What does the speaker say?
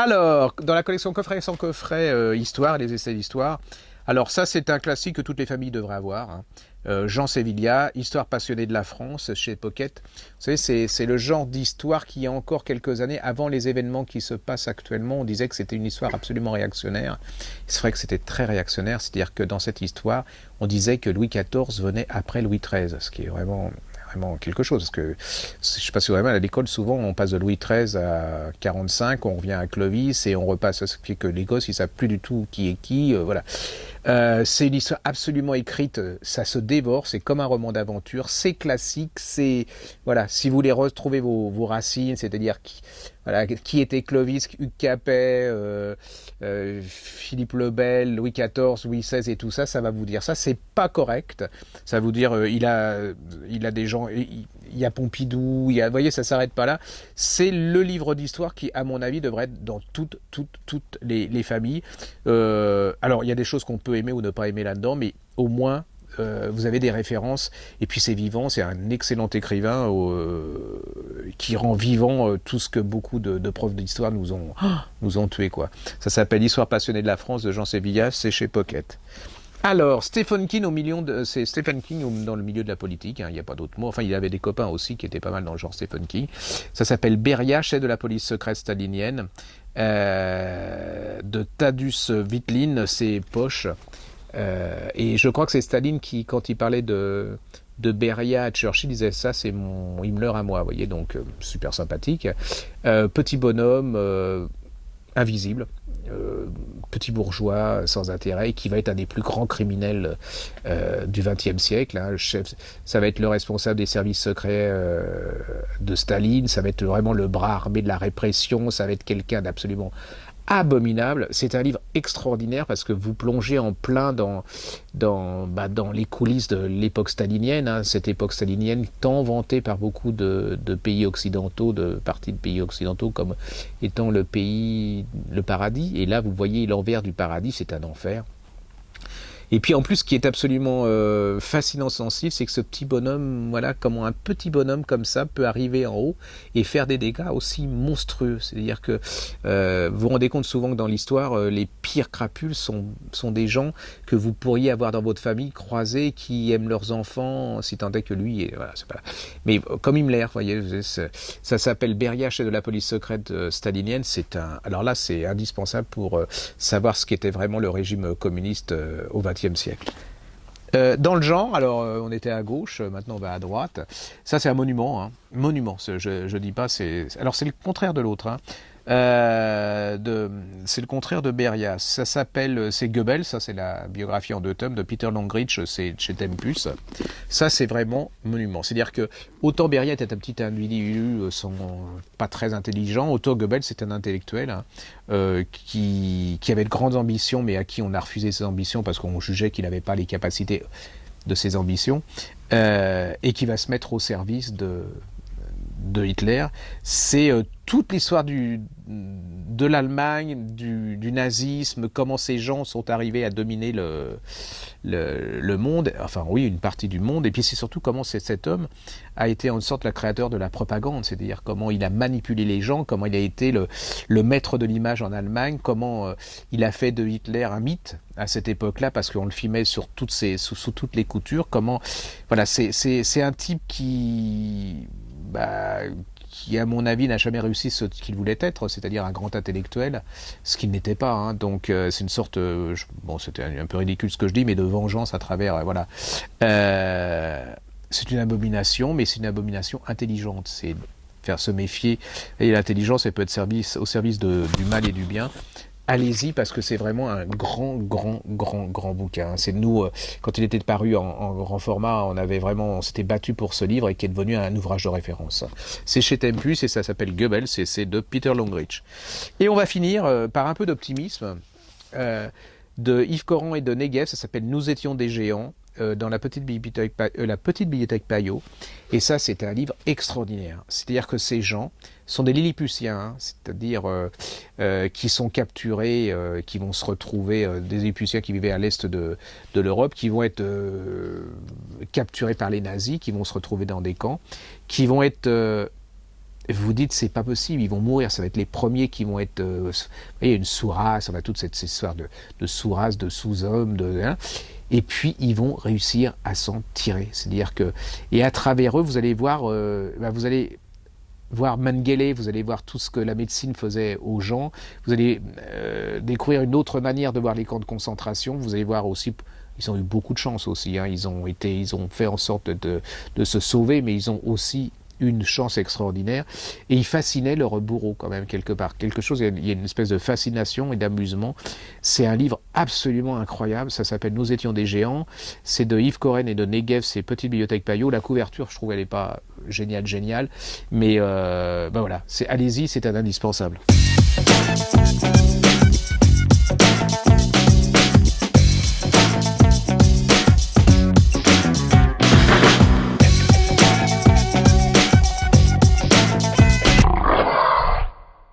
Alors, dans la collection coffret sans coffret, Histoire, les essais d'histoire. Alors ça, c'est un classique que toutes les familles devraient avoir, hein. Jean Sévillia, Histoire passionnée de la France, chez Pocket. Vous savez, c'est le genre d'histoire qui, il y a encore quelques années, avant les événements qui se passent actuellement, on disait que c'était une histoire absolument réactionnaire. C'est vrai que c'était très réactionnaire, c'est-à-dire que dans cette histoire, on disait que Louis XIV venait après Louis XIII, ce qui est vraiment quelque chose, parce que je ne sais pas si vraiment à l'école, souvent on passe de Louis XIII à 45, on revient à Clovis et on repasse, ce qui fait que les gosses ils savent plus du tout qui est qui, voilà. C'est une histoire absolument écrite, ça se dévore, c'est comme un roman d'aventure, c'est classique, c'est voilà, si vous voulez retrouver vos racines, c'est-à-dire voilà, qui était Clovis, Hugues Capet, Philippe le Bel, Louis XIV, Louis XVI et tout ça, ça va vous dire ça, c'est pas correct, ça va vous dire il a des gens, il y a Pompidou, vous voyez, ça s'arrête pas là, c'est le livre d'histoire qui, à mon avis, devrait être dans toutes les familles. Alors, il y a des choses qu'on peut aimer ou ne pas aimer là-dedans, mais au moins, vous avez des références, et puis c'est vivant, c'est un excellent écrivain qui rend vivant tout ce que beaucoup de profs d'histoire nous ont tué, quoi. Ça s'appelle Histoire passionnée de la France de Jean Sévillia, c'est chez Pocket. Alors, Stephen King c'est Stephen King dans le milieu de la politique, hein, il n'y a pas d'autre mot. Enfin, il avait des copains aussi qui étaient pas mal dans le genre Stephen King. Ça s'appelle Beria, chef de la police secrète stalinienne, de Tadeusz Witlin, c'est Poche. Et je crois que c'est Staline qui, quand il parlait de Beria à Churchill, disait ça, c'est mon Himmler à moi, vous voyez, donc super sympathique. Petit bonhomme, invisible, petit bourgeois sans intérêt, qui va être un des plus grands criminels du XXe siècle. Hein. Le chef, ça va être le responsable des services secrets de Staline, ça va être vraiment le bras armé de la répression, ça va être quelqu'un d'absolument abominable. C'est un livre extraordinaire parce que vous plongez en plein dans les coulisses de l'époque stalinienne, hein, cette époque stalinienne tant vantée par beaucoup de pays occidentaux, de parties de pays occidentaux comme étant le paradis. Et là, vous voyez l'envers du paradis, c'est un enfer. Et puis en plus, ce qui est absolument fascinant, sensible, c'est que ce petit bonhomme, voilà, comment un petit bonhomme comme ça peut arriver en haut et faire des dégâts aussi monstrueux. C'est-à-dire que vous vous rendez compte souvent que dans l'histoire, les pires crapules sont des gens que vous pourriez avoir dans votre famille croisés, qui aiment leurs enfants, si tant est que lui, et voilà, c'est pas. Mais comme Himmler, vous voyez, ça s'appelle Beria, chef de la police secrète stalinienne. Alors là, c'est indispensable pour savoir ce qu'était vraiment le régime communiste au XXe siècle. Dans le genre, alors on était à gauche, maintenant on va à droite. Ça c'est un monument, hein. Monument. Je dis pas, alors c'est le contraire de l'autre. Hein. C'est le contraire de Beria. Ça s'appelle, c'est Goebbels, ça c'est la biographie en 2 tomes de Peter Longrich, c'est chez Tempus. Ça c'est vraiment monument. C'est-à-dire que autant Beria était un petit individu pas très intelligent, autant Goebbels c'est un intellectuel, hein, qui avait de grandes ambitions, mais à qui on a refusé ses ambitions parce qu'on jugeait qu'il n'avait pas les capacités de ses ambitions, et qui va se mettre au service de Hitler. C'est toute l'histoire de l'Allemagne, du nazisme, comment ces gens sont arrivés à dominer le monde, enfin oui, une partie du monde, et puis c'est surtout comment cet homme a été en sorte le créateur de la propagande, c'est-à-dire comment il a manipulé les gens, comment il a été le maître de l'image en Allemagne, comment il a fait de Hitler un mythe à cette époque-là, parce qu'on le filmait sous toutes les coutures, comment, voilà, c'est un type qui à mon avis n'a jamais réussi ce qu'il voulait être, c'est-à-dire un grand intellectuel, ce qu'il n'était pas. Hein. Donc c'est une sorte, c'était un peu ridicule ce que je dis, mais de vengeance à travers, voilà. C'est une abomination, mais c'est une abomination intelligente. C'est faire se méfier. Et l'intelligence, elle peut être au service du mal et du bien. Allez-y, parce que c'est vraiment un grand bouquin. C'est nous, quand il était paru en grand format, on s'était battu pour ce livre et qui est devenu un ouvrage de référence. C'est chez Tempus et ça s'appelle Goebbels et c'est de Peter Longrich. Et on va finir par un peu d'optimisme de Yves Coran et de Negev, ça s'appelle Nous étions des géants. Dans la petite bibliothèque Payot, et ça c'est un livre extraordinaire. C'est-à-dire que ces gens sont des Lilliputiens, hein, c'est-à-dire qui sont capturés, qui vont se retrouver, des Lilliputiens qui vivaient à l'est de l'Europe, qui vont être capturés par les nazis, qui vont se retrouver dans des camps, qui vont être vous dites c'est pas possible, ils vont mourir, ça va être les premiers qui vont être, vous voyez, une sous-race, on a toute cette histoire de sous-race, de sous-hommes, hein, et puis ils vont réussir à s'en tirer. C'est-à-dire que, et à travers eux, vous allez voir, vous allez voir Mengele, vous allez voir tout ce que la médecine faisait aux gens, vous allez découvrir une autre manière de voir les camps de concentration, vous allez voir aussi, ils ont eu beaucoup de chance aussi, hein, ils ont fait en sorte de se sauver, mais ils ont aussi une chance extraordinaire, et ils fascinaient leurs bourreaux quand même quelque part, quelque chose, il y a une espèce de fascination et d'amusement. C'est un livre absolument incroyable, ça s'appelle Nous étions des géants, c'est de Yves Coren et de Negev, c'est Petite Bibliothèque Payot. La couverture, je trouve, elle n'est pas géniale, mais voilà, allez-y, c'est un indispensable.